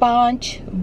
5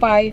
5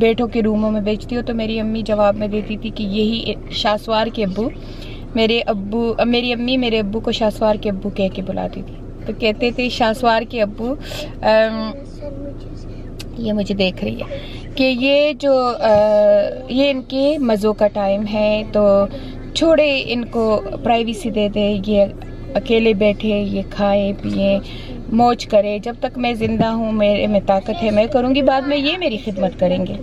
بیٹوں کے روموں میں بیچتی ہو، تو میری امی جواب میں دیتی تھی کہ یہی شاسوار کے ابو، میری امی میرے ابو کو شاسوار کے ابو کہہ کے بلاتی تھی، تو کہتے تھے شاسوار کے ابو، یہ مجھے دیکھ رہی ہے کہ یہ ان کے مزوں کا ٹائم ہے، تو چھوڑے ان کو پرائیویسی دے دے، یہ اکیلے بیٹھے، یہ کھائے پیئے موج کرے، جب تک میں زندہ ہوں میرے میں طاقت ہے میں کروں گی، بعد میں یہ میری خدمت کریں گے۔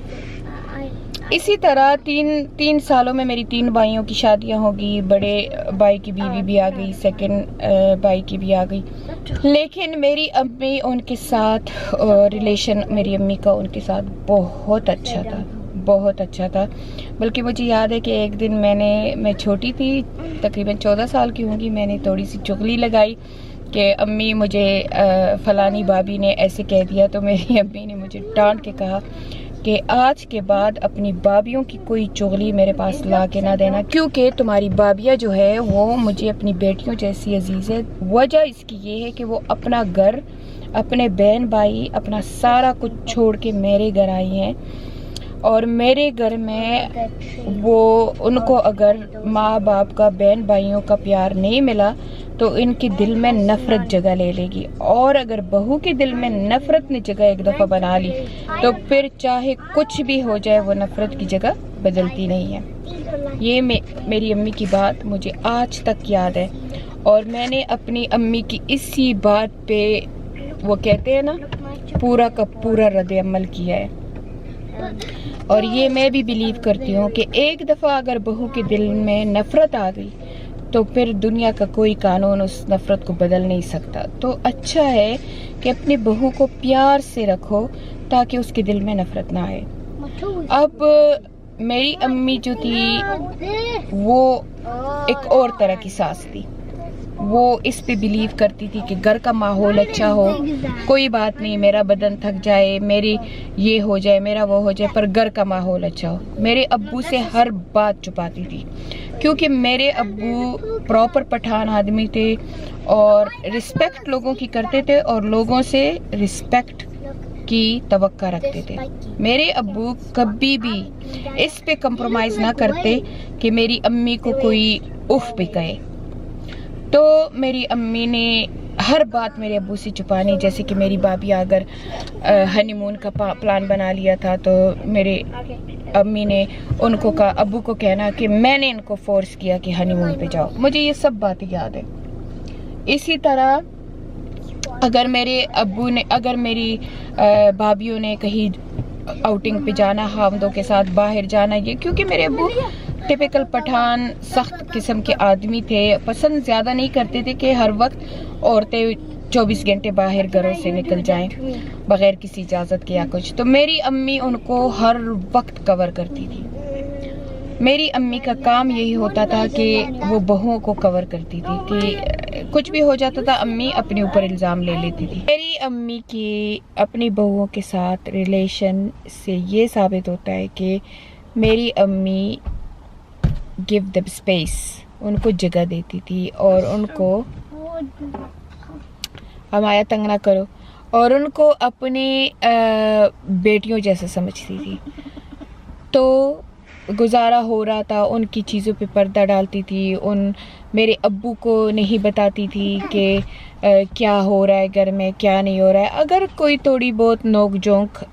اسی طرح تین سالوں میں میری 3 بھائیوں کی شادیاں ہوگی، بڑے بھائی کی بیوی بھی آ گئی، سیکنڈ بھائی کی بھی آ گئی، لیکن میری امی ان کے ساتھ ریلیشن میری امی کا ان کے ساتھ بہت اچھا تھا، بہت اچھا تھا۔ بلکہ مجھے یاد ہے کہ ایک دن میں چھوٹی تھی، تقریباً 14 سال کی ہوں گی، میں نے تھوڑی سی چغلی لگائی کہ امی مجھے فلانی بھابھی نے ایسے کہہ دیا، تو میری امی نے مجھے ڈانٹ کے کہا کہ آج کے بعد اپنی بھابھیوں کی کوئی چغلی میرے پاس لا کے نہ دینا، کیونکہ تمہاری بھابھیاں جو ہے وہ مجھے اپنی بیٹیوں جیسی عزیز ہے۔ وجہ اس کی یہ ہے کہ وہ اپنا گھر، اپنے بہن بھائی، اپنا سارا کچھ چھوڑ کے میرے گھر آئی ہیں، اور میرے گھر میں ان کو اگر ماں باپ کا، بہن بھائیوں کا پیار نہیں ملا تو ان کے دل میں نفرت جگہ لے لے گی، اور اگر بہو کے دل میں نفرت نے جگہ ایک دفعہ بنا لی تو پھر چاہے کچھ بھی ہو جائے وہ نفرت کی جگہ بدلتی نہیں ہے۔ یہ میری امی کی بات مجھے آج تک یاد ہے، اور میں نے اپنی امی کی اسی بات پہ، وہ کہتے ہیں نا، پورا کا پورا رد عمل کیا ہے۔ اور یہ میں بھی بیلیو کرتی ہوں کہ ایک دفعہ اگر بہو کے دل میں نفرت آ گئی تو پھر دنیا کا کوئی قانون اس نفرت کو بدل نہیں سکتا۔ تو اچھا ہے کہ اپنی بہو کو پیار سے رکھو تاکہ اس کے دل میں نفرت نہ آئے۔ اب میری امی جو تھی وہ ایک اور طرح کی ساس تھی، وہ اس پہ بیلیو کرتی تھی کہ گھر کا ماحول اچھا ہو، کوئی بات نہیں، میرا بدن تھک جائے، میری یہ ہو جائے، میرا وہ ہو جائے، پر گھر کا ماحول اچھا ہو۔ میرے ابو سے ہر بات چھپاتی تھی، کیونکہ میرے ابو پراپر پٹھان آدمی تھے اور رسپیکٹ لوگوں کی کرتے تھے اور لوگوں سے رسپیکٹ کی توقع رکھتے تھے۔ میرے ابو کبھی بھی اس پہ کمپرومائز نہ کرتے کہ میری امی کو کوئی اف بھی کہے، تو میری امی نے ہر بات میرے ابو سے چھپانی، جیسے کہ میری بھابھی اگر ہنی مون کا پلان بنا لیا تھا تو میرے امی نے ان کو ابو کو کہنا کہ میں نے ان کو فورس کیا کہ ہنی مون پہ جاؤ۔ مجھے یہ سب باتیں یاد ہے۔ اسی طرح اگر میری بھابھیوں نے کہیں آؤٹنگ پہ جانا، ہاوندوں کے ساتھ باہر جانا، یہ کیونکہ میرے ابو ٹپیکل پٹھان سخت قسم کے آدمی تھے، پسند زیادہ نہیں کرتے تھے کہ ہر وقت عورتیں 24 گھنٹے باہر گھروں سے نکل جائیں بغیر کسی اجازت کے یا کچھ، تو میری امی ان کو ہر وقت کور کرتی تھی۔ میری امی کا کام یہی ہوتا تھا کہ وہ بہوؤں کو کور کرتی تھی، کہ کچھ بھی ہو جاتا تھا امی اپنے اوپر الزام لے لیتی تھی۔ میری امی کی اپنی بہوؤں کے ساتھ ریلیشن سے یہ ثابت ہوتا ہے کہ میری امی گیو them اسپیس، ان کو جگہ دیتی تھی اور ان کو ہمایا تنگ نہ کرو، اور ان کو اپنی بیٹیوں جیسا سمجھتی تھی۔ تو گزارا ہو رہا تھا، ان کی چیزوں پہ پردہ ڈالتی تھی، میرے ابو کو نہیں بتاتی تھی کہ کیا ہو رہا ہے گھر میں، کیا نہیں ہو رہا ہے۔ اگر کوئی تھوڑی بہت نوک جھونک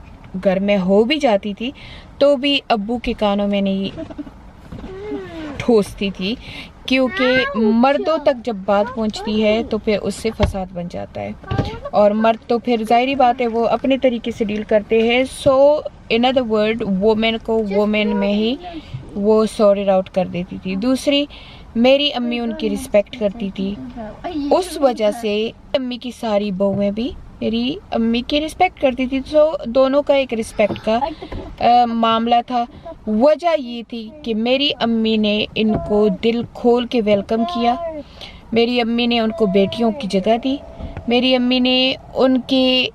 گھر میں ہو بھی جاتی تھی تو بھی ابو کے کانوں میں نہیں ٹھوستی تھی، کیونکہ مردوں تک جب بات پہنچتی ہے تو پھر اس سے فساد بن جاتا ہے، اور مرد تو پھر ظاہری بات ہے وہ اپنے طریقے سے ڈیل کرتے ہیں۔ سو ان ادر ورڈ وومن کو وومن میں ہی وہ سارٹ اٹ آؤٹ کر دیتی تھی۔ دوسری، میری امی ان کی رسپیکٹ کرتی تھی، اس وجہ سے امی کی ساری بہویں بھی میری امی کی رسپیکٹ کرتی تھی، تو دونوں کا ایک رسپیکٹ کا معاملہ تھا۔ وجہ یہ تھی کہ میری امی نے ان کو دل کھول کے ویلکم کیا، میری امی نے ان کو بیٹیوں کی جگہ دی، میری امی نے ان کے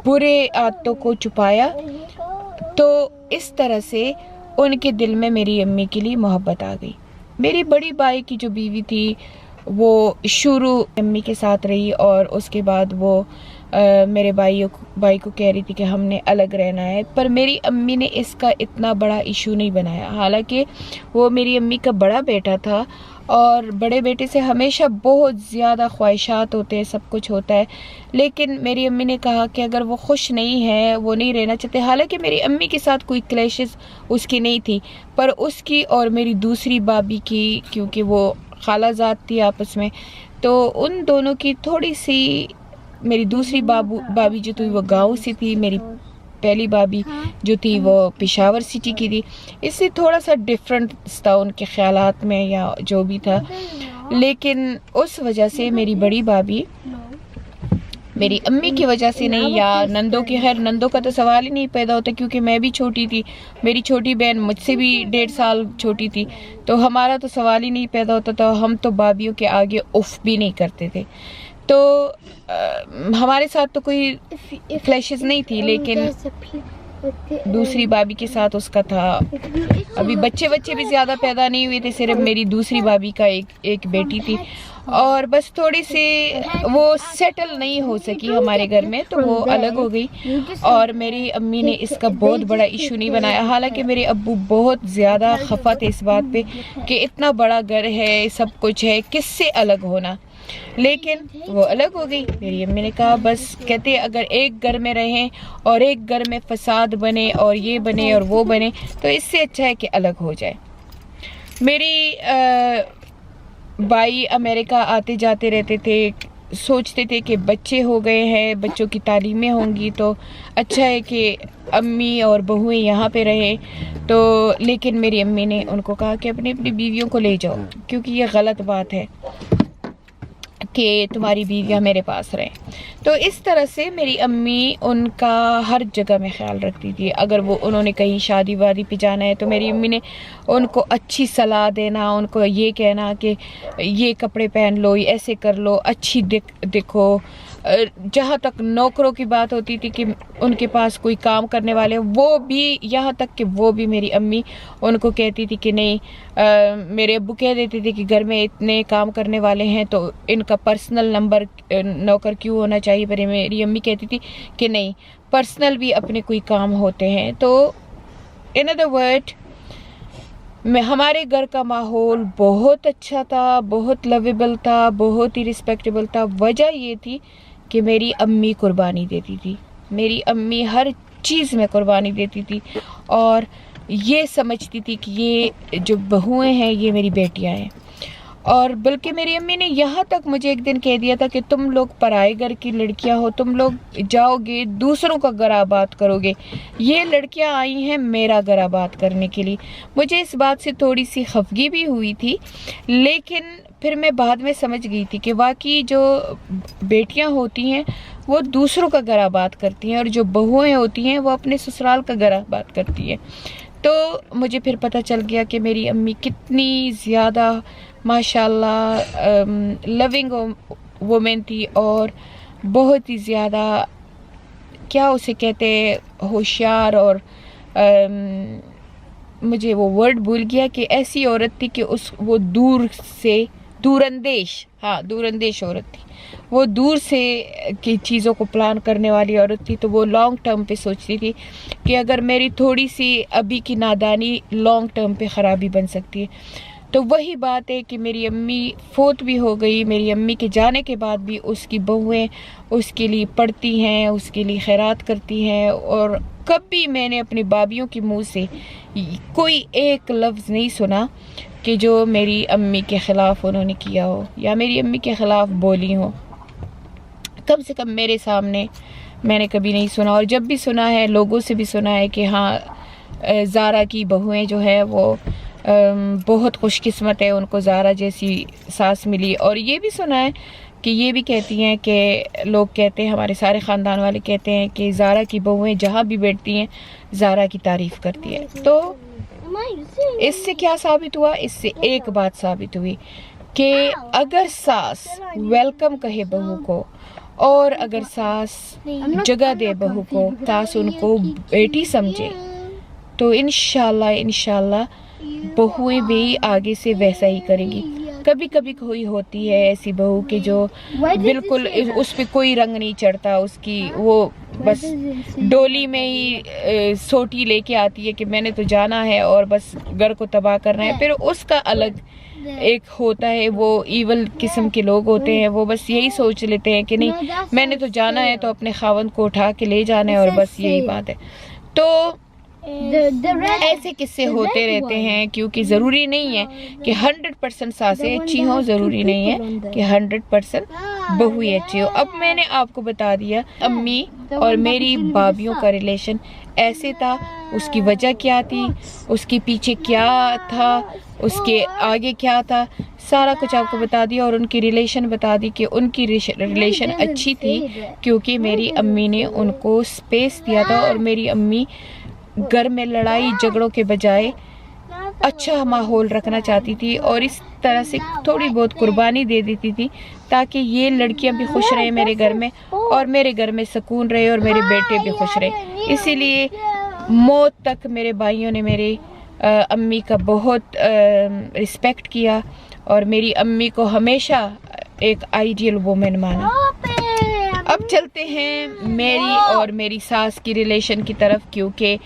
برے عادتوں کو چھپایا، تو اس طرح سے ان کے دل میں میری امی کے لیے محبت آ گئی۔ میری بڑی بھائی کی جو بیوی تھی وہ شروع امی کے ساتھ رہی، اور اس کے بعد وہ میرے بھائی کو کہہ رہی تھی کہ ہم نے الگ رہنا ہے، پر میری امی نے اس کا اتنا بڑا ایشو نہیں بنایا، حالانکہ وہ میری امی کا بڑا بیٹا تھا اور بڑے بیٹے سے ہمیشہ بہت زیادہ خواہشات ہوتے ہیں، سب کچھ ہوتا ہے، لیکن میری امی نے کہا کہ اگر وہ خوش نہیں ہے، وہ نہیں رہنا چاہتے، حالانکہ میری امی کے ساتھ کوئی کلیشز اس کی نہیں تھی، پر اس کی اور میری دوسری بابی کی، کیونکہ وہ خالہ زاد تھی آپس میں، تو ان دونوں کی تھوڑی سی، میری دوسری بابی جو تھی وہ گاؤں سے تھی، میری پہلی بابی جو تھی وہ پشاور سٹی کی تھی، اس سے تھوڑا سا ڈیفرنٹ تھا ان کے خیالات میں یا جو بھی تھا، لیکن اس وجہ سے میری بڑی بابی میری امی کی وجہ سے نہیں، یا نندوں کی، خیر نندوں کا تو سوال ہی نہیں پیدا ہوتا کیونکہ میں بھی چھوٹی تھی، میری چھوٹی بہن مجھ سے بھی 1.5 سال چھوٹی تھی، تو ہمارا تو سوال ہی نہیں پیدا ہوتا تھا، ہم تو بابیوں کے آگے اف بھی نہیں کرتے تھے، تو ہمارے ساتھ تو کوئی کلیشز نہیں تھی، لیکن دوسری بابی کے ساتھ اس کا تھا، ابھی بچے بھی زیادہ پیدا نہیں ہوئے تھے، صرف میری دوسری بابی کا ایک بیٹی تھی، اور بس تھوڑی سی وہ سیٹل نہیں ہو سکی ہمارے گھر میں، تو وہ الگ ہو گئی، اور میری امی نے اس کا بہت بڑا ایشو نہیں بنایا، حالانکہ میرے ابو بہت زیادہ خفا تھے اس بات پہ کہ اتنا بڑا گھر ہے، سب کچھ ہے، کس سے الگ ہونا، لیکن وہ الگ ہو گئی۔ میری امی نے کہا بس، کہتے اگر ایک گھر میں رہیں اور ایک گھر میں فساد بنے اور یہ بنے اور وہ بنے، تو اس سے اچھا ہے کہ الگ ہو جائے۔ میری بھائی امریکہ آتے جاتے رہتے تھے، سوچتے تھے کہ بچے ہو گئے ہیں، بچوں کی تعلیمیں ہوں گی تو اچھا ہے کہ امی اور بہویں یہاں پہ رہیں، تو لیکن میری امی نے ان کو کہا کہ اپنی بیویوں کو لے جاؤ، کیونکہ یہ غلط بات ہے کہ تمہاری بیویاں میرے پاس رہیں۔ تو اس طرح سے میری امی ان کا ہر جگہ میں خیال رکھتی تھی، اگر انہوں نے کہیں شادی وادی پہ جانا ہے تو میری امی نے ان کو اچھی صلاح دینا، ان کو یہ کہنا کہ یہ کپڑے پہن لو، ایسے کر لو، اچھی دیکھو، جہاں تک نوکروں کی بات ہوتی تھی کہ ان کے پاس کوئی کام کرنے والے، وہ بھی یہاں تک کہ وہ بھی میری امی ان کو کہتی تھی کہ نہیں، میرے ابو کہہ دیتے تھے کہ گھر میں اتنے کام کرنے والے ہیں تو ان کا پرسنل نمبر نوکر کیوں ہونا چاہیے، پر میری امی کہتی تھی کہ نہیں، پرسنل بھی اپنے کوئی کام ہوتے ہیں۔ تو ان ادر ورڈ، ہمارے گھر کا ماحول بہت اچھا تھا، بہت لویبل تھا، بہت ہی رسپیکٹیبل تھا۔ وجہ یہ تھی کہ میری امی قربانی دیتی تھی، میری امی ہر چیز میں قربانی دیتی تھی، اور یہ سمجھتی تھی کہ یہ جو بہویں ہیں یہ میری بیٹیاں ہیں، اور بلکہ میری امی نے یہاں تک مجھے ایک دن کہہ دیا تھا کہ تم لوگ پرائے گھر کی لڑکیاں ہو، تم لوگ جاؤ گے دوسروں کا گھر آباد کرو گے، یہ لڑکیاں آئی ہیں میرا گھر آباد کرنے کے لیے۔ مجھے اس بات سے تھوڑی سی خفگی بھی ہوئی تھی، لیکن پھر میں بعد میں سمجھ گئی تھی کہ واقعی جو بیٹیاں ہوتی ہیں وہ دوسروں کا گھر آباد کرتی ہیں، اور جو بہویں ہوتی ہیں وہ اپنے سسرال کا گھر آباد کرتی ہیں۔ تو مجھے پھر پتہ چل گیا کہ میری امی کتنی زیادہ ماشاءاللہ لونگ وومن تھی، اور بہت ہی زیادہ کیا اسے کہتے ہوشیار، اور مجھے وہ ورڈ بھول گیا کہ ایسی عورت تھی کہ وہ دوراندیش عورت تھی، وہ دور سے کی چیزوں کو پلان کرنے والی عورت تھی، تو وہ لانگ ٹرم پہ سوچتی تھی کہ اگر میری تھوڑی سی ابھی کی نادانی لانگ ٹرم پہ خرابی بن سکتی ہے۔ تو وہی بات ہے کہ میری امی فوت بھی ہو گئی، میری امی کے جانے کے بعد بھی اس کی بہویں اس کے لیے پڑھتی ہیں، اس کے لیے خیرات کرتی ہیں، اور کبھی میں نے اپنی بابیوں کے منہ سے کوئی ایک لفظ نہیں سنا کہ جو میری امی کے خلاف انہوں نے کیا ہو یا میری امی کے خلاف بولی ہو، کم سے کم میرے سامنے میں نے کبھی نہیں سنا، اور جب بھی سنا ہے لوگوں سے بھی سنا ہے کہ ہاں زارا کی بہویں جو ہے وہ بہت خوش قسمت ہے، ان کو زارا جیسی ساس ملی، اور یہ بھی سنا ہے کہ یہ بھی کہتی ہیں کہ لوگ کہتے ہیں، ہمارے سارے خاندان والے کہتے ہیں کہ زارا کی بہویں جہاں بھی بیٹھتی ہیں زارا کی تعریف کرتی ہے۔ تو اس سے کیا ثابت ہوا؟ اس سے ایک بات ثابت ہوئی کہ اگر ساس ویلکم کہے بہو کو، اور اگر ساس جگہ دے بہو کو، ساس ان کو بیٹی سمجھے، تو انشاءاللہ بہویں بھی آگے سے ویسا ہی کریں گی۔ کبھی کبھی کوئی ہوتی ہے ایسی بہو کہ جو بالکل اس پہ کوئی رنگ نہیں چڑھتا اس کی، وہ بس ڈولی میں ہی سوٹی لے کے آتی ہے کہ میں نے تو جانا ہے اور بس گھر کو تباہ کرنا ہے. پھر اس کا الگ ایک ہوتا ہے، وہ ایول قسم کے لوگ ہوتے ہیں، وہ بس یہی سوچ لیتے ہیں کہ نہیں میں نے تو جانا ہے تو اپنے خاوند کو اٹھا کے لے جانا ہے اور بس یہی بات ہے. تو ایسے قصے ہوتے رہتے ہیں، کیونکہ ضروری نہیں ہے کہ 100% ساسیں اچھی ہوں، ضروری نہیں ہے کہ 100% بہو ہی اچھی ہو. اب میں نے آپ کو بتا دیا امی اور میری بھابھیوں کا ریلیشن ایسے تھا، اس کی وجہ کیا تھی، اس کے پیچھے کیا تھا، اس کے آگے کیا تھا، سارا کچھ آپ کو بتا دیا. اور ان کی ریلیشن بتا دی کہ ان کی ریلیشن اچھی تھی کیونکہ میری امی نے ان کو سپیس دیا تھا، اور میری امی گھر میں لڑائی جھگڑوں کے بجائے اچھا ماحول رکھنا چاہتی تھی، اور اس طرح سے تھوڑی بہت قربانی دے دیتی تھی تاکہ یہ لڑکیاں بھی خوش رہیں میرے گھر میں، اور میرے گھر میں سکون رہے، اور میرے بیٹے بھی خوش رہے. اسی لیے موت تک میرے بھائیوں نے میرے امی کا بہت رسپیکٹ کیا، اور میری امی کو ہمیشہ ایک آئیڈیل وومن مانا. اب چلتے ہیں میری اور میری ساس کی ریلیشن کی طرف، کیونکہ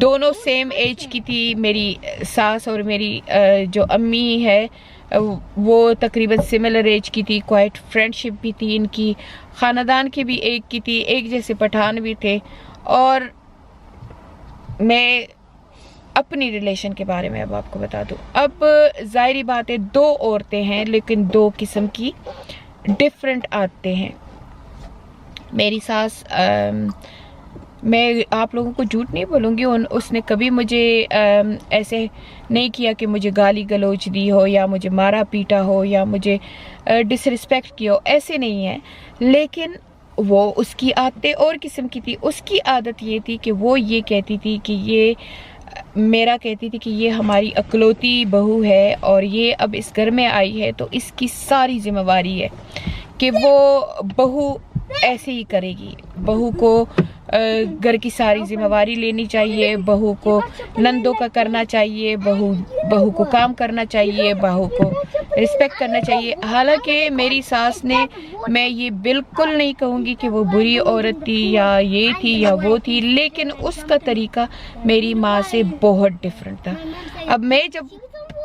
دونوں سیم ایج کی تھی. میری ساس اور میری جو امی ہے وہ تقریباً سملر ایج کی تھی، کوائٹ فرینڈشپ بھی تھی ان کی، خاندان کی بھی ایک کی تھی، ایک جیسے پٹھان بھی تھے. اور میں اپنی ریلیشن کے بارے میں اب آپ کو بتا دوں. اب ظاہری بات ہے دو عورتیں ہیں لیکن دو قسم کی ڈیفرنٹ عادتیں ہیں. میری ساس، میں آپ لوگوں کو جھوٹ نہیں بولوں گی، اس نے کبھی مجھے ایسے نہیں کیا کہ مجھے گالی گلوچ دی ہو یا مجھے مارا پیٹا ہو یا مجھے ڈس رسپیکٹ کیا ہو، ایسے نہیں ہے. لیکن وہ اس کی عادتیں اور قسم کی تھی. اس کی عادت یہ تھی کہ وہ یہ کہتی تھی کہ یہ ہماری اکلوتی بہو ہے، اور یہ اب اس گھر میں آئی ہے تو اس کی ساری ذمہ داری ہے کہ وہ بہو ایسے ہی کرے گی. بہو کو گھر کی ساری ذمہ داری لینی چاہیے، بہو کو نندوں کا کرنا چاہیے، بہو کو کام کرنا چاہیے، بہو کو رسپیکٹ کرنا چاہیے. حالانکہ میری ساس نے، میں یہ بالکل نہیں کہوں گی کہ وہ بری عورت تھی یا یہ تھی یا وہ تھی، لیکن اس کا طریقہ میری ماں سے بہت ڈیفرنٹ تھا. اب میں جب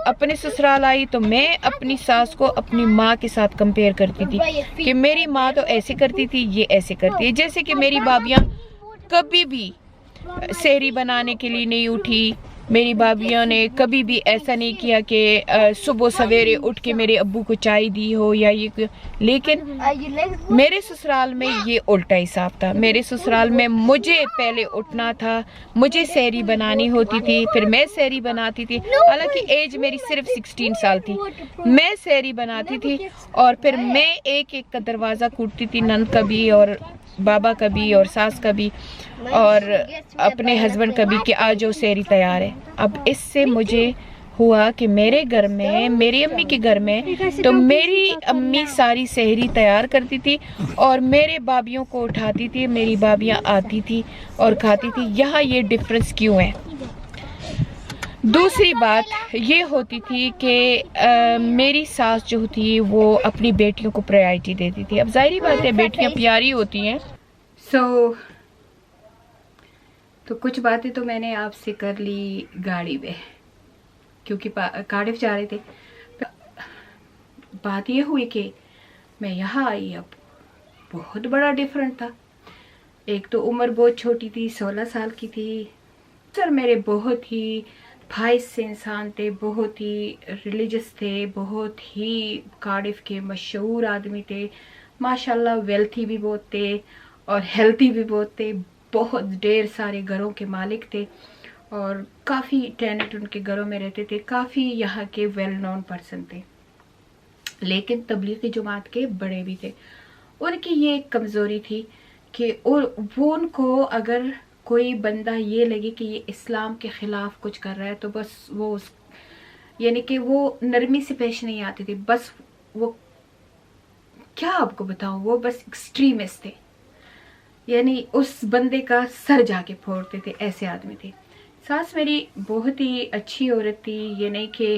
اپنے سسرال آئی تو میں اپنی ساس کو اپنی ماں کے ساتھ کمپیئر کرتی تھی کہ میری ماں تو ایسے کرتی تھی، یہ ایسے کرتی ہے. جیسے کہ میری بھابیاں کبھی بھی سحری بنانے کے لیے نہیں اٹھی، میری بھابیوں نے کبھی بھی ایسا نہیں کیا کہ صبح سویرے اٹھ کے میرے ابو کو چائے دی ہو یا یہ. لیکن میرے سسرال میں یہ الٹا حساب تھا. میرے سسرال میں مجھے پہلے اٹھنا تھا، مجھے سحری بنانی ہوتی تھی، پھر میں سحری بناتی تھی. حالانکہ ایج میری صرف 16 سال تھی، میں سحری بناتی تھی اور پھر میں ایک ایک کا دروازہ کوٹتی تھی، نند کا بھی اور بابا کا بھی اور ساس کا بھی اور اپنے ہسبینڈ کا بھی، کہ آج وہ سحری تیار ہے. اب اس سے مجھے ہوا کہ میرے گھر میں، میری امی کے گھر میں تو میری امی ساری سحری تیار کرتی تھی اور میرے بھابیوں کو اٹھاتی تھی، میری بھابیاں آتی تھی اور کھاتی تھی. یہاں یہ ڈفرنس کیوں ہے؟ دوسری بات یہ ہوتی تھی کہ میری ساس جو تھی وہ اپنی بیٹیوں کو پرائرٹی دیتی تھی. اب ظاہری بات ہے بیٹیاں پیاری ہوتی ہیں. تو کچھ باتیں تو میں نے آپ سے کر لی گاڑی میں، کیونکہ کارڈف جا رہے تھے. بات یہ ہوئی کہ میں یہاں آئی، اب بہت بڑا ڈیفرنٹ تھا. ایک تو عمر بہت چھوٹی تھی، 16 سال کی تھی. سر میرے بہت ہی بھائی سے انسان تھے، بہت ہی ریلیجس تھے، بہت ہی کارڈف کے مشہور آدمی تھے. ماشاءاللہ ویلتھی بھی بہت تھے اور ہیلتھی بھی بہت تھے. بہت ڈھیر سارے گھروں کے مالک تھے اور کافی ٹینٹ ان کے گھروں میں رہتے تھے. کافی یہاں کے ویل نون پرسن تھے، لیکن تبلیغی جماعت کے بڑے بھی تھے. ان کی یہ ایک کمزوری تھی کہ وہ ان کو اگر کوئی بندہ یہ لگے کہ یہ اسلام کے خلاف کچھ کر رہا ہے تو بس وہ یعنی کہ وہ نرمی سے پیش نہیں آتی تھی. بس وہ کیا آپ کو بتاؤں، وہ بس ایکسٹریمسٹ تھے، یعنی اس بندے کا سر جا کے پھوڑتے تھے، ایسے آدمی تھے. ساس میری بہت ہی اچھی عورت تھی، یہ نہیں کہ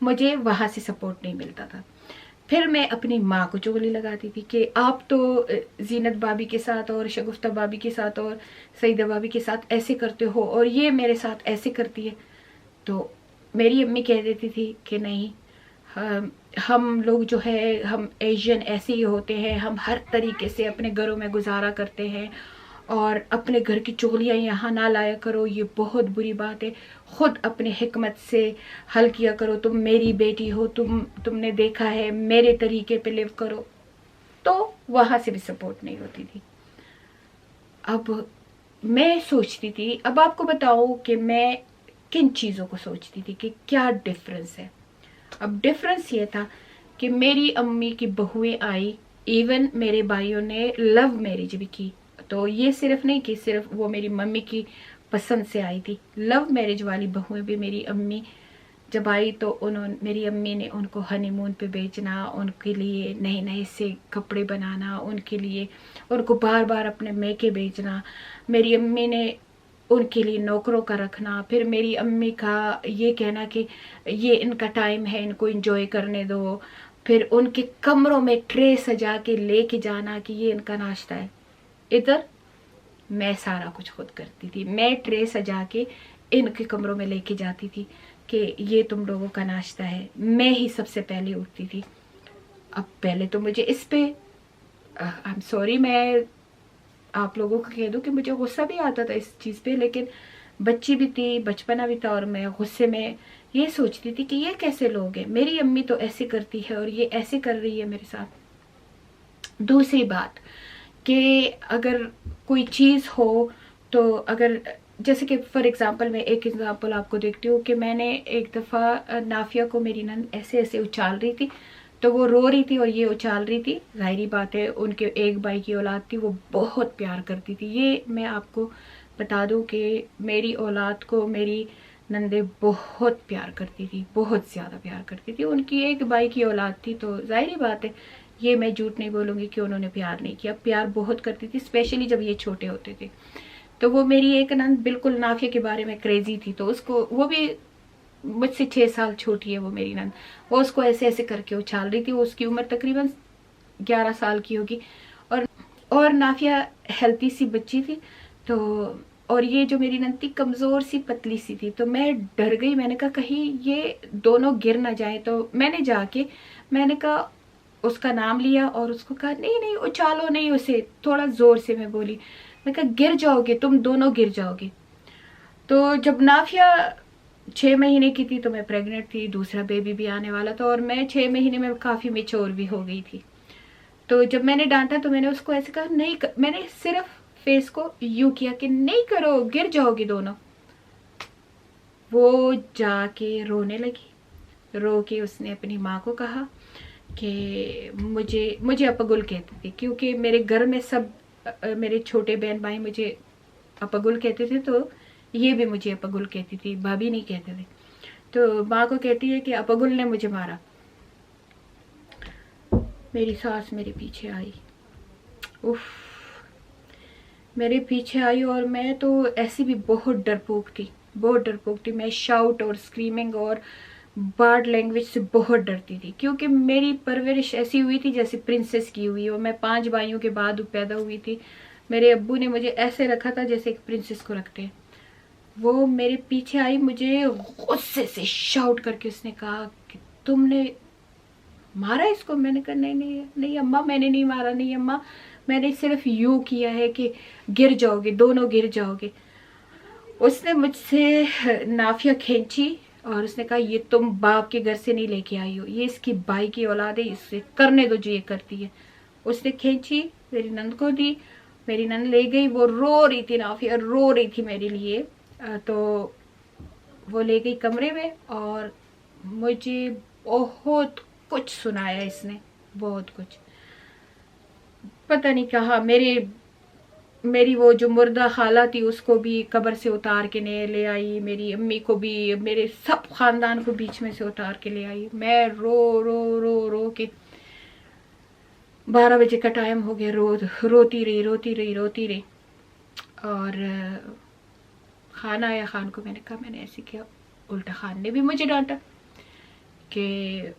مجھے وہاں سے سپورٹ نہیں ملتا تھا. پھر میں اپنی ماں کو چغلی لگاتی تھی کہ آپ تو زینت بھابی کے ساتھ اور شگفتہ بھابی کے ساتھ اور سعیدہ بھابی کے ساتھ ایسے کرتے ہو اور یہ میرے ساتھ ایسے کرتی ہے. تو میری امی کہہ دیتی تھی کہ نہیں، ہم لوگ جو ہے ہم ایشین ایسے ہی ہوتے ہیں، ہم ہر طریقے سے اپنے گھروں میں گزارا کرتے ہیں اور اپنے گھر کی چغلیاں یہاں نہ لایا کرو، یہ بہت بری بات ہے، خود اپنے حکمت سے حل کیا کرو، تم میری بیٹی ہو، تم نے دیکھا ہے میرے طریقے پہ لیو کرو. تو وہاں سے بھی سپورٹ نہیں ہوتی تھی. اب میں سوچتی تھی، اب آپ کو بتاؤں کہ میں کن چیزوں کو سوچتی تھی کہ کیا ڈفرنس ہے. اب ڈفرنس یہ تھا کہ میری امی کی بہویں آئی، ایون میرے بھائیوں نے لو میرج بھی کی. تو یہ صرف نہیں کہ صرف وہ میری ممی کی پسند سے آئی تھی، لو میرج والی بہویں بھی میری امی جب آئی تو میری امی نے ان کو ہنی مون پہ بھیجنا، ان کے لیے نئے نئے سے کپڑے بنانا، ان کے لیے ان کو بار بار اپنے میکے بھیجنا. میری امی نے ان کے لیے نوکروں کا رکھنا. پھر میری امی کا یہ کہنا کہ یہ ان کا ٹائم ہے، ان کو انجوائے کرنے دو. پھر ان کے کمروں میں ٹرے سجا کے لے کے جانا کہ یہ ان کا ناشتہ ہے. ادھر میں سارا کچھ خود کرتی تھی، میں ٹرے سجا کے ان کے کمروں میں لے کے جاتی تھی کہ یہ تم لوگوں کا ناشتہ ہے. میں ہی سب سے پہلے اٹھتی تھی. اب پہلے تو مجھے اس پہ I'm sorry، میں آپ لوگوں کو کہہ دوں کہ مجھے غصہ بھی آتا تھا اس چیز پہ، لیکن بچی بھی تھی، بچپنا بھی تھا، اور میں غصے میں یہ سوچتی تھی کہ یہ کیسے لوگ ہیں، میری امی تو ایسے کرتی ہے اور یہ ایسے کر رہی ہے میرے ساتھ. دوسری بات کہ اگر کوئی چیز ہو تو اگر جیسے کہ فار ایگزامپل میں ایک ایگزامپل آپ کو دیکھتی ہوں کہ میں نے ایک دفعہ نافیہ کو میری نند ایسے ایسے اچھال رہی تھی تو وہ رو رہی تھی اور یہ اچھال رہی تھی. ظاہری بات ہے ان کے ایک بھائی کی اولاد تھی، وہ بہت پیار کرتی تھی. یہ میں آپ کو بتا دوں کہ میری اولاد کو میری نندے بہت پیار کرتی تھی، بہت زیادہ پیار کرتی تھی. ان کی ایک بھائی کی اولاد تھی تو ظاہری بات ہے، یہ میں جھوٹ نہیں بولوں گی کہ انہوں نے پیار نہیں کیا، پیار بہت کرتی تھی، اسپیشلی جب یہ چھوٹے ہوتے تھے. تو وہ میری ایک نند بالکل نافیہ کے بارے میں کریزی تھی. تو اس کو، وہ بھی مجھ سے 6 سال چھوٹی ہے وہ میری نند، وہ اس کو ایسے ایسے کر کے اچھال رہی تھی. اس کی عمر تقریباً 11 سال کی ہوگی اور نافیہ ہیلتھی سی بچی تھی. تو اور یہ جو میری نند تھی کمزور سی پتلی سی تھی. تو میں ڈر گئی، میں نے کہا کہیں یہ دونوں گر نہ جائیں. تو میں نے جا کے میں نے کہا، اس کا نام لیا اور اس کو کہا نہیں نہیں اچھالو نہیں اسے. تھوڑا زور سے میں بولی، میں کہا گر جاؤ گے تم دونوں، گر جاؤ گے. تو جب نافیہ 6 مہینے کی تھی تو میں پریگننٹ تھی، دوسرا بیبی بھی آنے والا تھا اور میں 6 مہینے میں کافی میچور بھی ہو گئی تھی. تو جب میں نے ڈانٹا تو میں نے اس کو ایسے کہا نہیں، میں نے صرف فیس کو یوں کیا کہ نہیں کرو، گر جاؤ گے دونوں. وہ جا کے رونے لگی. رو کے اس نے اپنی ماں کو کہا کہ مجھے اپگل کہتے تھے کیونکہ میرے گھر میں سب میرے چھوٹے بہن بھائی مجھے اپگل کہتے تھے، تو یہ بھی مجھے اپگل کہتی تھی، بھابھی نہیں کہتے تھے. تو ماں کو کہتی ہے کہ اپگل نے مجھے مارا. میری ساس میرے پیچھے آئی، میرے پیچھے آئی اور میں تو ایسی بھی بہت ڈرپوک تھی، بہت ڈرپوک تھی. میں شاؤٹ اور اسکریمنگ اور بارڈ لینگویج سے بہت ڈرتی تھی کیونکہ میری پرورش ایسی ہوئی تھی جیسے پرنسس کی ہوئی، اور میں 5 بھائیوں کے بعد پیدا ہوئی تھی. میرے ابو نے مجھے ایسے رکھا تھا جیسے ایک پرنسس کو رکھتے ہیں. وہ میرے پیچھے آئی، مجھے غصے سے شاؤٹ کر کے اس نے کہا کہ تم نے مارا اس کو. میں نے کہا نہیں اماں، میں نے نہیں مارا، نہیں اماں، میں نے صرف یوں کیا ہے کہ گر جاؤ گے دونوں، گر جاؤ گے. اس نے مجھ سے نافیہ کھینچی اور اس نے کہا یہ تم باپ کے گھر سے نہیں لے کے آئی ہو، یہ اس کی بھائی کی اولاد ہے، اس سے کرنے دو جو یہ کرتی ہے. اس نے کھینچی، میری نند کو دی، میری نند لے گئی. وہ رو رہی تھی، نافیہ رو رہی تھی میرے لیے. تو وہ لے گئی کمرے میں اور مجھے بہت کچھ سنایا اس نے، بہت کچھ. پتہ نہیں کہا میری وہ جو مردہ خالہ تھی اس کو بھی قبر سے اتار کے لے آئی، میری امی کو بھی، میرے سب خاندان کو بیچ میں سے اتار کے لے آئی. میں رو کے 12 بجے کا ٹائم ہو گیا، روتی رہی. اور خان آیا، خان کو میں نے کہا میں نے ایسے کیا. الٹا خان نے بھی مجھے ڈانٹا کہ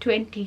20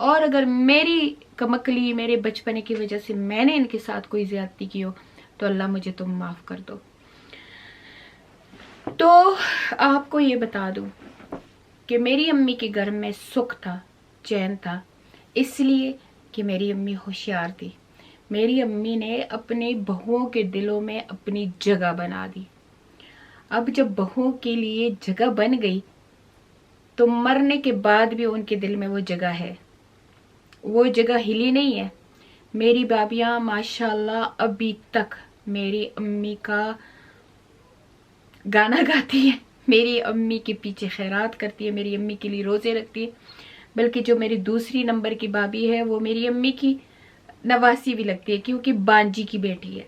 اور اگر میری کمکلی میرے بچپنے کی وجہ سے میں نے ان کے ساتھ کوئی زیادتی کی ہو تو اللہ مجھے تم معاف کر دو. تو آپ کو یہ بتا دوں کہ میری امی کے گھر میں سکھ تھا, چین تھا, اس لیے کہ میری امی ہوشیار تھی. میری امی نے اپنے بہوؤں کے دلوں میں اپنی جگہ بنا دی. اب جب بہوؤں کے لیے جگہ بن گئی تو مرنے کے بعد بھی ان کے دل میں وہ جگہ ہے, وہ جگہ ہلی نہیں ہے. میری بابیاں ماشاءاللہ ابھی تک میری امی کا گانا گاتی ہے, میری امی کے پیچھے خیرات کرتی ہے, میری امی کے لیے روزے رکھتی ہے. بلکہ جو میری دوسری نمبر کی بابی ہے وہ میری امی کی نواسی بھی لگتی ہے کیونکہ بانجی کی بیٹی ہے.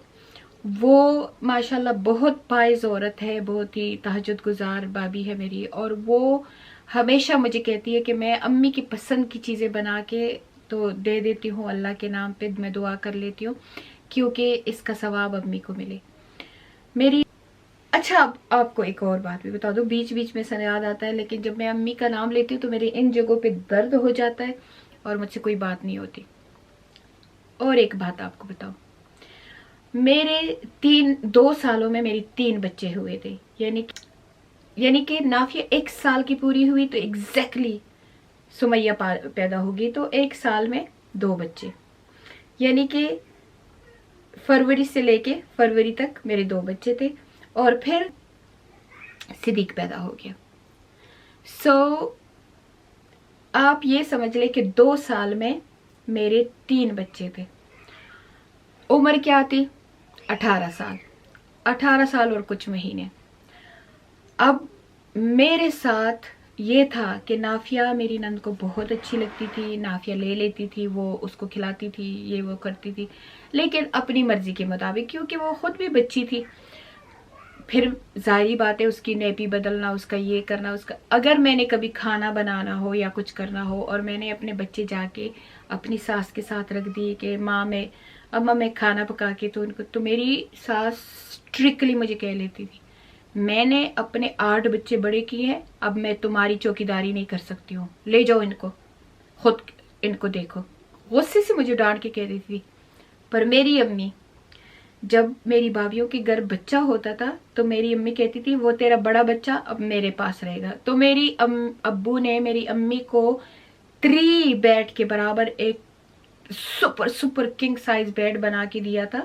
وہ ماشاءاللہ بہت پائز عورت ہے, بہت ہی تہجد گزار بابی ہے میری, اور وہ ہمیشہ مجھے کہتی ہے کہ میں امی کی پسند کی چیزیں بنا کے تو دے دیتی ہوں, اللہ کے نام پہ میں دعا کر لیتی ہوں کیونکہ اس کا ثواب امی کو ملے میری. اچھا اب آپ کو ایک اور بات بھی بتا دوں, بیچ بیچ میں سے یاد آتا ہے, لیکن جب میں امی کا نام لیتی ہوں تو میرے ان جگہوں پہ درد ہو جاتا ہے اور مجھ سے کوئی بات نہیں ہوتی. اور ایک بات آپ کو بتاؤں, میرے 2 سالوں میں میری 3 بچے ہوئے تھے, یعنی کہ نافیہ 1 سال کی پوری ہوئی تو ایگزیکٹلی سمیہ پیدا ہوگی, تو 1 سال میں 2 بچے, یعنی کہ فروری سے لے کے فروری تک میرے 2 بچے تھے, اور پھر صدیق پیدا ہو گیا. سو آپ یہ سمجھ لیں کہ 2 سال میں میرے 3 بچے تھے. عمر کیا تھی؟ 18 سال اور کچھ مہینے. اب میرے ساتھ یہ تھا کہ نافیہ میری نند کو بہت اچھی لگتی تھی, نافیہ لے لیتی تھی, وہ اس کو کھلاتی تھی, یہ وہ کرتی تھی, لیکن اپنی مرضی کے مطابق, کیونکہ وہ خود بھی بچی تھی. پھر ظاہری بات ہے اس کی نیپی بدلنا, اس کا یہ کرنا, اس کا اگر میں نے کبھی کھانا بنانا ہو یا کچھ کرنا ہو اور میں نے اپنے بچے جا کے اپنی ساس کے ساتھ رکھ دی کہ ماں میں کھانا پکا کے, تو میری ساس اسٹرکٹلی مجھے کہہ لیتی تھی میں نے اپنے 8 بچے بڑے کیے ہیں, اب میں تمہاری چوکیداری نہیں کر سکتی ہوں, لے جاؤ ان کو, خود ان کو دیکھو. غصے سے مجھے ڈانٹ کے کہہ دیتی تھی. پر میری امی, جب میری بھابھیوں کے گھر بچہ ہوتا تھا تو میری امی کہتی تھی وہ تیرا بڑا بچہ اب میرے پاس رہے گا. تو میری ابو نے میری امی کو 3 بیڈ کے برابر ایک سپر کنگ سائز بیڈ بنا کے دیا تھا,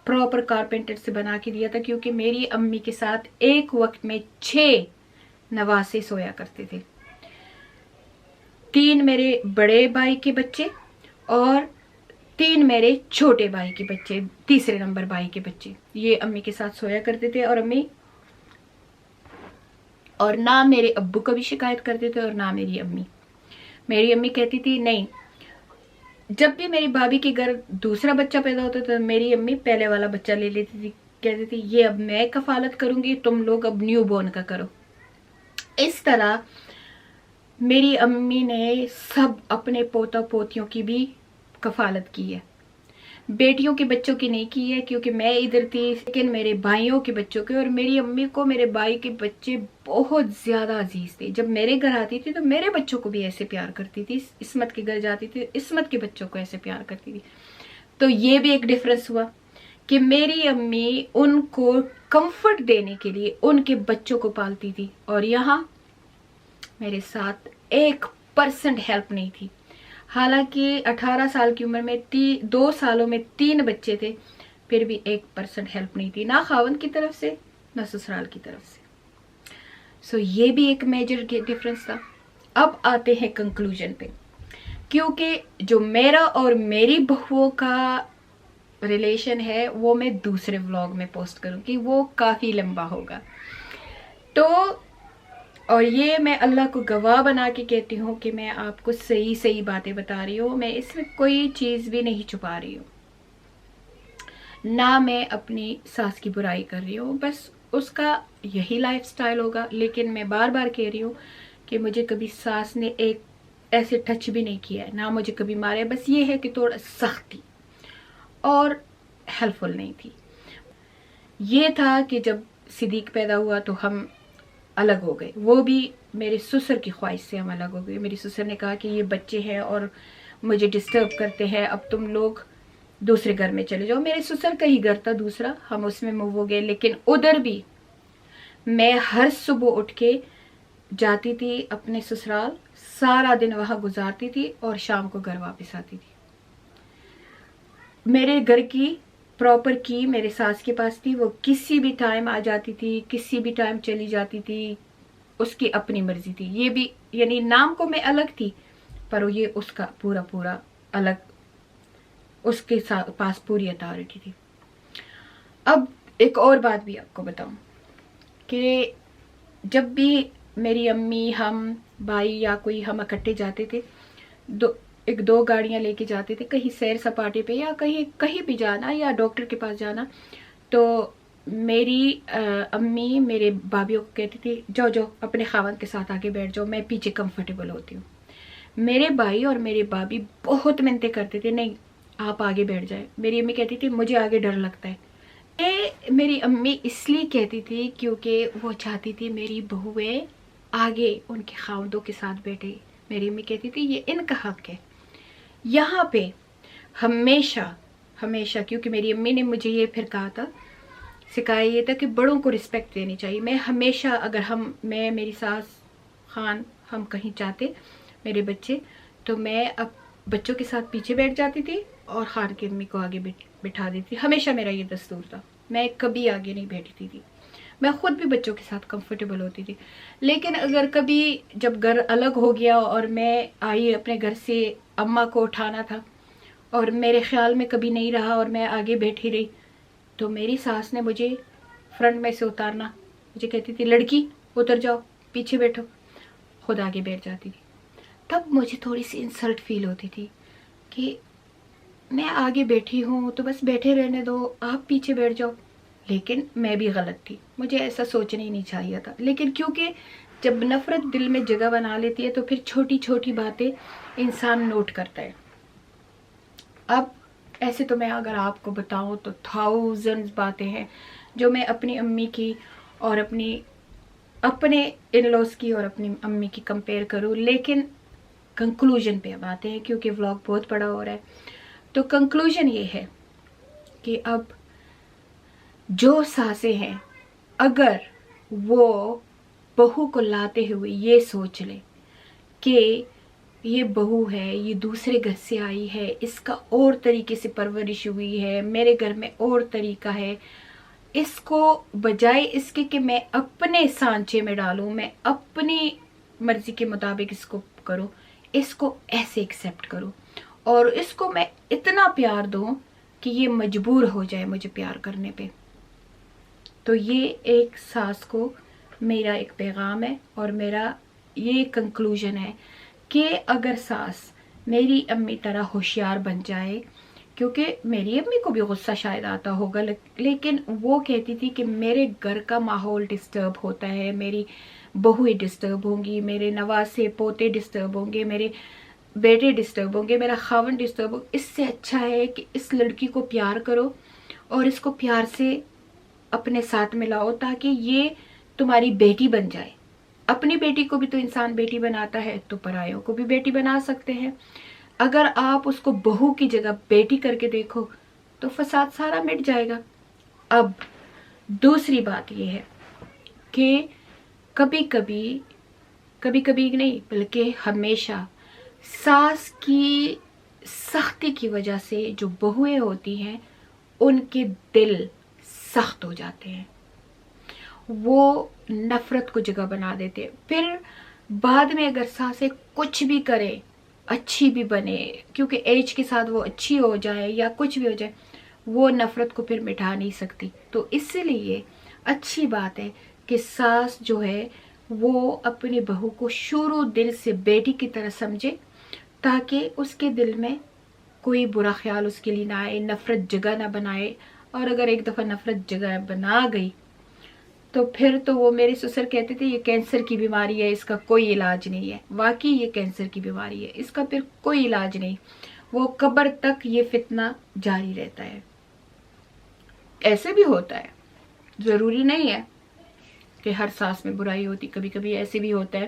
پراپر کارپینٹر سے بنا کے دیا تھا, کیونکہ میری امی کے ساتھ ایک وقت میں 6 نواسے سویا کرتے تھے. 3 میرے بڑے بھائی کے بچے اور 3 میرے چھوٹے بھائی کے بچے, تیسرے نمبر بھائی کے بچے, یہ امی کے ساتھ سویا کرتے تھے. اور نہ میرے ابو کبھی شکایت کرتے تھے اور نہ میری امی. میری امی کہتی تھی نہیں, جب بھی میری بھابھی کے گھر دوسرا بچہ پیدا ہوتا تھا میری امی پہلے والا بچہ لے لیتی تھی, کہتی تھی یہ اب میں کفالت کروں گی, تم لوگ اب نیو بورن کا کرو. اس طرح میری امی نے سب اپنے پوتا پوتیوں کی بھی کفالت کی ہے, بیٹیوں کے بچوں کی نہیں کی ہے کیونکہ میں ادھر تھی, لیکن میرے بھائیوں کے بچوں کے. اور میری امی کو میرے بھائی کے بچے بہت زیادہ عزیز تھے. جب میرے گھر آتی تھی تو میرے بچوں کو بھی ایسے پیار کرتی تھی, عصمت کے گھر جاتی تھی عصمت کے بچوں کو ایسے پیار کرتی تھی. تو یہ بھی ایک ڈفرنس ہوا کہ میری امی ان کو کمفرٹ دینے کے لیے ان کے بچوں کو پالتی تھی, اور یہاں میرے ساتھ 1% ہیلپ نہیں تھی. حالانکہ 18 سال کی عمر میں 2 سالوں میں 3 بچے تھے, پھر بھی 1% ہیلپ نہیں تھی, نہ خاوند کی طرف سے نہ سسرال کی طرف سے. سو یہ بھی ایک میجر ڈفرنس تھا. اب آتے ہیں کنکلوژن پہ, کیونکہ جو میرا اور میری بہوؤں کا ریلیشن ہے وہ میں دوسرے ولاگ میں پوسٹ کروں گی, وہ کافی لمبا ہوگا. تو اور یہ میں اللہ کو گواہ بنا کے کہتی ہوں کہ میں آپ کو صحیح باتیں بتا رہی ہوں, میں اس میں کوئی چیز بھی نہیں چھپا رہی ہوں, نہ میں اپنی ساس کی برائی کر رہی ہوں, بس اس کا یہی لائف سٹائل ہوگا. لیکن میں بار بار کہہ رہی ہوں کہ مجھے کبھی ساس نے ایک ایسے ٹچ بھی نہیں کیا ہے, نہ مجھے کبھی مارے, بس یہ ہے کہ تھوڑا سخت تھی اور ہیلپ فل نہیں تھی. یہ تھا کہ جب صدیق پیدا ہوا تو ہم الگ ہو گئے, وہ بھی میرے سسر کی خواہش سے ہم الگ ہو گئے. میری سسر نے کہا کہ یہ بچے ہیں اور مجھے ڈسٹرب کرتے ہیں, اب تم لوگ دوسرے گھر میں چلے جاؤ. میرے سسر کا ہی گھر تھا دوسرا, ہم اس میں موو ہو گئے. لیکن ادھر بھی میں ہر صبح اٹھ کے جاتی تھی اپنے سسرال, سارا دن وہاں گزارتی تھی اور شام کو گھر واپس آتی تھی. میرے گھر کی پراپر کی میرے ساس کے پاس تھی, وہ کسی بھی ٹائم آ جاتی تھی, کسی بھی ٹائم چلی جاتی تھی, اس کی اپنی مرضی تھی. یہ بھی یعنی نام کو میں الگ تھی پر یہ اس کا پورا الگ, اس کے پاس پوری اتھارٹی تھی. اب ایک اور بات بھی آپ کو بتاؤں کہ جب بھی میری امی, ہم بھائی یا کوئی ہم اکٹھے جاتے تھے, دو گاڑیاں لے کے جاتے تھے کہیں سیر سپاٹے پہ یا کہیں بھی جانا یا ڈاکٹر کے پاس جانا, تو میری امی میرے بھابھیوں کو کہتی تھی جاؤ جاؤ اپنے خاوند کے ساتھ آگے بیٹھ جاؤ, میں پیچھے کمفرٹیبل ہوتی ہوں. میرے بھائی اور میرے بھابھی بہت منتیں کرتے تھے, نہیں آپ آگے بیٹھ جائیں. میری امی کہتی تھی مجھے آگے ڈر لگتا ہے. یہ میری امی اس لیے کہتی تھی کیونکہ وہ چاہتی تھی میری بہویں آگے ان کے خاوندوں کے ساتھ بیٹھے. میری امی کہتی تھی یہ ان کا حق ہے. یہاں پہ ہمیشہ کیونکہ میری امی نے مجھے یہ پھر کہا تھا, سکھایا یہ تھا کہ بڑوں کو رسپیکٹ دینی چاہیے. میں ہمیشہ اگر میں میری ساس خان ہم کہیں چاہتے میرے بچے, تو میں اب بچوں کے ساتھ پیچھے بیٹھ جاتی تھی اور خان کی امی کو آگے بٹھا دیتی تھی. ہمیشہ میرا یہ دستور تھا, میں کبھی آگے نہیں بیٹھتی تھی. میں خود بھی بچوں کے ساتھ کمفرٹیبل ہوتی تھی. لیکن اگر کبھی جب گھر الگ ہو گیا اور میں آئی اپنے گھر سے, اماں کو اٹھانا تھا اور میرے خیال میں کبھی نہیں رہا اور میں آگے بیٹھی رہی, تو میری ساس نے مجھے فرنٹ میں سے اتارنا, مجھے کہتی تھی لڑکی اتر جاؤ پیچھے بیٹھو, خود آگے بیٹھ جاتی تھی. تب مجھے تھوڑی سی انسلٹ فیل ہوتی تھی کہ میں آگے بیٹھی ہوں تو بس بیٹھے رہنے دو, آپ پیچھے بیٹھ جاؤ. لیکن میں بھی غلط تھی, مجھے ایسا سوچنا ہی نہیں چاہیے تھا. لیکن کیونکہ جب نفرت دل میں جگہ بنا لیتی ہے تو پھر چھوٹی چھوٹی باتیں انسان نوٹ کرتا ہے. اب ایسے تو میں اگر آپ کو بتاؤں تو تھاؤزنڈ باتیں ہیں جو میں اپنی امی کی اور اپنے ان لوز کی اور اپنی امی کی کمپیئر کروں. لیکن کنکلوژن پہ اب آتے ہیں کیونکہ ولاگ بہت بڑا ہو رہا ہے. تو کنکلوژن یہ ہے کہ اب جو ساسیں ہیں اگر وہ بہو کو لاتے ہوئے یہ سوچ لے کہ یہ بہو ہے, یہ دوسرے گھر سے آئی ہے, اس کا اور طریقے سے پرورش ہوئی ہے, میرے گھر میں اور طریقہ ہے, اس کو بجائے اس کے کہ میں اپنے سانچے میں ڈالوں, میں اپنی مرضی کے مطابق اس کو کروں, اس کو ایسے ایکسیپٹ کروں اور اس کو میں اتنا پیار دوں کہ یہ مجبور ہو جائے مجھے پیار کرنے پہ. تو یہ ایک ساس کو میرا ایک پیغام ہے اور میرا یہ کنکلوژن ہے کہ اگر ساس میری امی طرح ہوشیار بن جائے, کیونکہ میری امی کو بھی غصہ شاید آتا ہوگا, لیکن وہ کہتی تھی کہ میرے گھر کا ماحول ڈسٹرب ہوتا ہے, میری بہویں ڈسٹرب ہوں گی, میرے نواسے پوتے ڈسٹرب ہوں گے, میرے بیٹے ڈسٹرب ہوں گے, میرا خاوند ڈسٹرب ہوگا, اس سے اچھا ہے کہ اس لڑکی کو پیار کرو اور اس کو پیار سے اپنے ساتھ ملاؤ تاکہ یہ تمہاری بیٹی بن جائے. اپنی بیٹی کو بھی تو انسان بیٹی بناتا ہے, تو پرایوں کو بھی بیٹی بنا سکتے ہیں. اگر آپ اس کو بہو کی جگہ بیٹی کر کے دیکھو تو فساد سارا مٹ جائے گا. اب دوسری بات یہ ہے کہ کبھی کبھی نہیں بلکہ ہمیشہ ساس کی سختی کی وجہ سے جو بہویں ہوتی ہیں ان کے دل سخت ہو جاتے ہیں, وہ نفرت کو جگہ بنا دیتے. پھر بعد میں اگر ساسیں کچھ بھی کرے, اچھی بھی بنے, کیونکہ ایج کے ساتھ وہ اچھی ہو جائے یا کچھ بھی ہو جائے, وہ نفرت کو پھر مٹا نہیں سکتی. تو اس لیے اچھی بات ہے کہ ساس جو ہے وہ اپنی بہو کو شروع دل سے بیٹی کی طرح سمجھے تاکہ اس کے دل میں کوئی برا خیال اس کے لیے نہ آئے, نفرت جگہ نہ بنائے. اور اگر ایک دفعہ نفرت جگہ بنا گئی تو پھر تو وہ میرے سسر کہتے تھے یہ کینسر کی بیماری ہے, اس کا کوئی علاج نہیں ہے. واقعی یہ کینسر کی بیماری ہے, اس کا پھر کوئی علاج نہیں, وہ قبر تک یہ فتنہ جاری رہتا ہے. ایسے بھی ہوتا ہے, ضروری نہیں ہے کہ ہر ساس میں برائی ہوتی, کبھی کبھی ایسے بھی ہوتا ہے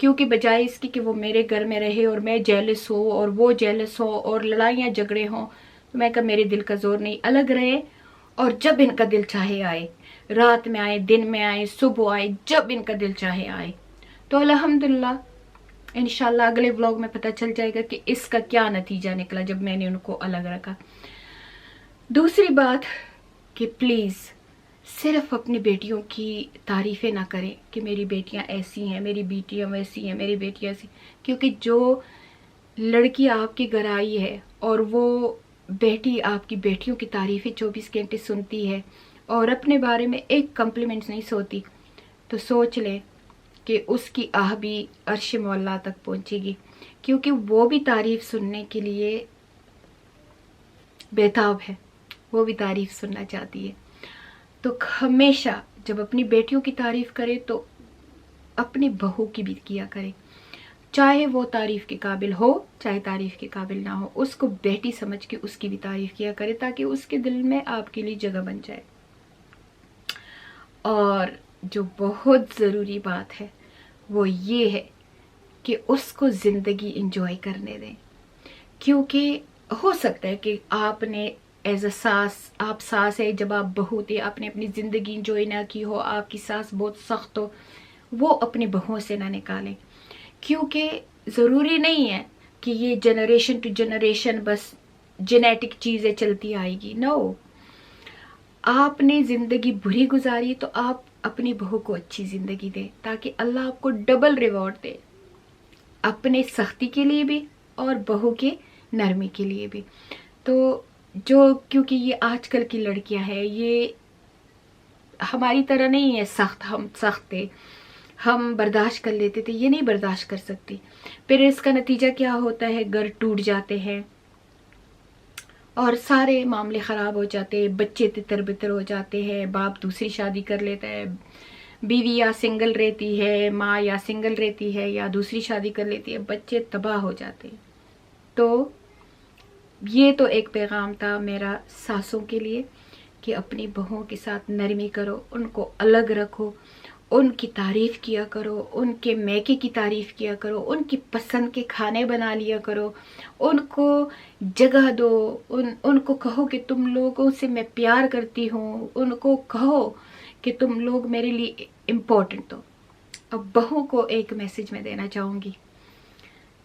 کیونکہ بجائے اس کی کہ وہ میرے گھر میں رہے اور میں جیلس ہوں اور وہ جیلس ہو اور لڑائیاں جھگڑے ہوں، تو میں کہا میرے دل کا زور نہیں، الگ رہے اور جب ان کا دل چاہے آئے، رات میں آئے، دن میں آئے، صبح آئے، جب ان کا دل چاہے آئے۔ تو الحمدللہ انشاءاللہ اگلے ولاگ میں پتہ چل جائے گا کہ اس کا کیا نتیجہ نکلا جب میں نے ان کو الگ رکھا۔ دوسری بات کہ پلیز صرف اپنی بیٹیوں کی تعریفیں نہ کریں کہ میری بیٹیاں ایسی ہیں، میری بیٹیاں ویسی ہیں، میری بیٹیاں ایسی، کیونکہ جو لڑکی آپ کے گھر آئی ہے اور وہ بیٹی آپ کی بیٹیوں کی تعریفیں 24 گھنٹے سنتی ہے اور اپنے بارے میں ایک کمپلیمنٹ نہیں سوتی، تو سوچ لیں کہ اس کی آہ بھی عرش مولا تک پہنچے گی، کیونکہ وہ بھی تعریف سننے کے لیے بےتاب ہے، وہ بھی تعریف سننا چاہتی ہے۔ تو ہمیشہ جب اپنی بیٹیوں کی تعریف کرے تو اپنی بہو کی بھی کیا کرے، چاہے وہ تعریف کے قابل ہو چاہے تعریف کے قابل نہ ہو، اس کو بیٹی سمجھ کے اس کی بھی تعریف کیا کرے تاکہ اس کے دل میں آپ کے لیے جگہ بن جائے۔ اور جو بہت ضروری بات ہے وہ یہ ہے کہ اس کو زندگی انجوائے کرنے دیں، کیونکہ ہو سکتا ہے کہ آپ نے ایز اے ساس، آپ ساس ہے، جب آپ بہو تھے آپ نے اپنی زندگی انجوائے نہ کی ہو، آپ کی ساس بہت سخت ہو، وہ اپنی بہوؤں سے نہ نکالیں، کیونکہ ضروری نہیں ہے کہ یہ جنریشن ٹو جنریشن بس جینیٹک چیزیں چلتی آئے گی۔ نو، آپ نے زندگی بری گزاری تو آپ اپنی بہو کو اچھی زندگی دیں تاکہ اللہ آپ کو ڈبل ریوارڈ دے، اپنے سختی کے لیے بھی اور بہو کے نرمی کے لیے بھی۔ تو کیونکہ یہ آج کل کی لڑکیاں ہیں، یہ ہماری طرح نہیں ہے سخت، ہم سخت تھے، ہم برداشت کر لیتے تھے، یہ نہیں برداشت کر سکتی، پھر اس کا نتیجہ کیا ہوتا ہے، گھر ٹوٹ جاتے ہیں اور سارے معاملے خراب ہو جاتے ہیں، بچے تتر بتر ہو جاتے ہیں، باپ دوسری شادی کر لیتا ہے، بیوی یا سنگل رہتی ہے، ماں یا سنگل رہتی ہے یا دوسری شادی کر لیتی ہے، بچے تباہ ہو جاتے ہیں۔ تو یہ تو ایک پیغام تھا میرا ساسوں کے لیے کہ اپنی بہوؤں کے ساتھ نرمی کرو، ان کو الگ رکھو، ان کی تعریف کیا کرو، ان کے میکے کی تعریف کیا کرو، ان کی پسند کے کھانے بنا لیا کرو، ان کو جگہ دو، ان کو کہو کہ تم لوگوں سے میں پیار کرتی ہوں، ان کو کہو کہ تم لوگ میرے لیے امپورٹنٹ ہو۔ اب بہو کو ایک میسج میں دینا چاہوں گی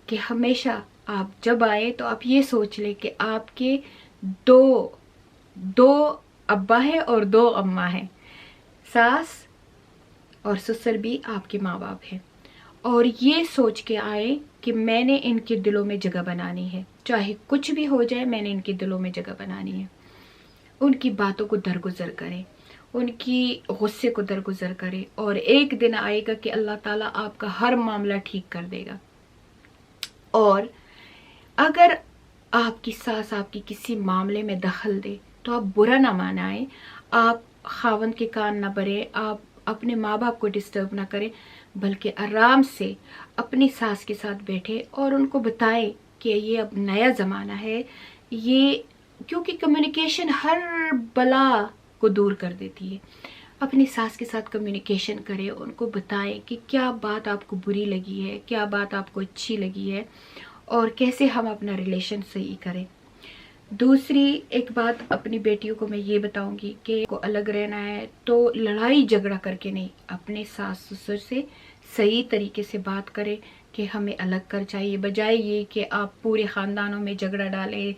کہ ہمیشہ آپ جب آئے تو آپ یہ سوچ لیں کہ آپ کے دو ابا ہیں اور 2 اماں ہیں، ساس اور سسر بھی آپ کے ماں باپ ہیں، اور یہ سوچ کے آئے کہ میں نے ان کے دلوں میں جگہ بنانی ہے، چاہے کچھ بھی ہو جائے میں نے ان کے دلوں میں جگہ بنانی ہے۔ ان کی باتوں کو درگزر کریں، ان کی غصے کو درگزر کریں، اور ایک دن آئے گا کہ اللہ تعالیٰ آپ کا ہر معاملہ ٹھیک کر دے گا۔ اور اگر آپ کی ساس آپ کی کسی معاملے میں دخل دے تو آپ برا نہ منائیں، آپ خاوند کے کان نہ بھریں، آپ اپنے ماں باپ کو ڈسٹرب نہ کریں، بلکہ آرام سے اپنی ساس کے ساتھ بیٹھے اور ان کو بتائیں کہ یہ اب نیا زمانہ ہے، یہ کیونکہ کمیونیکیشن ہر بلا کو دور کر دیتی ہے۔ اپنی ساس کے ساتھ کمیونیکیشن کریں، ان کو بتائیں کہ کیا بات آپ کو بری لگی ہے، کیا بات آپ کو اچھی لگی ہے، اور کیسے ہم اپنا ریلیشن صحیح کریں۔ دوسری ایک بات اپنی بیٹیوں کو میں یہ بتاؤں گی کہ کو الگ رہنا ہے تو لڑائی جھگڑا کر کے نہیں، اپنے ساس سسر سے صحیح طریقے سے بات کریں کہ ہمیں الگ کر چاہیے، بجائے یہ کہ آپ پورے خاندانوں میں جھگڑا ڈالیں،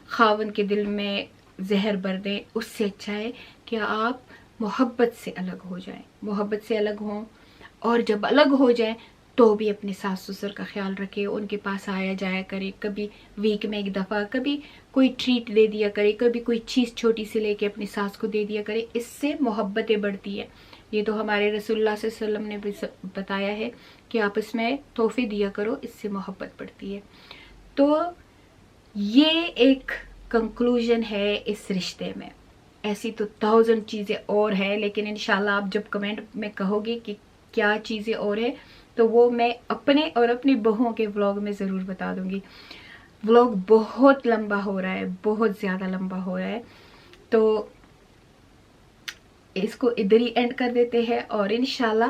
خاوند کے دل میں زہر بھر دیں۔ اس سے اچھا ہے کہ آپ محبت سے الگ ہو جائیں، محبت سے الگ ہوں، اور جب الگ ہو جائیں تو بھی اپنے ساس سسر کا خیال رکھے، ان کے پاس آیا جایا کرے، کبھی ویک میں 1 دفعہ کبھی کوئی ٹریٹ دے دیا کرے، کبھی کوئی چیز چھوٹی سی لے کے اپنی ساس کو دے دیا کرے، اس سے محبتیں بڑھتی ہے۔ یہ تو ہمارے رسول اللہ صلی اللہ علیہ وسلم نے بھی بتایا ہے کہ آپس میں تحفے دیا کرو، اس سے محبت بڑھتی ہے۔ تو یہ ایک کنکلوژن ہے اس رشتے میں، ایسی تو 1000 چیزیں اور ہیں، لیکن انشاءاللہ آپ جب کمنٹ میں کہو گے کہ کیا چیزیں اور ہیں تو وہ میں اپنے اور اپنی بہوؤں کے ولاگ میں ضرور بتا دوں گی۔ ولاگ بہت لمبا ہو رہا ہے، بہت زیادہ لمبا ہو رہا ہے، تو اس کو ادھر ہی اینڈ کر دیتے ہیں، اور انشاءاللہ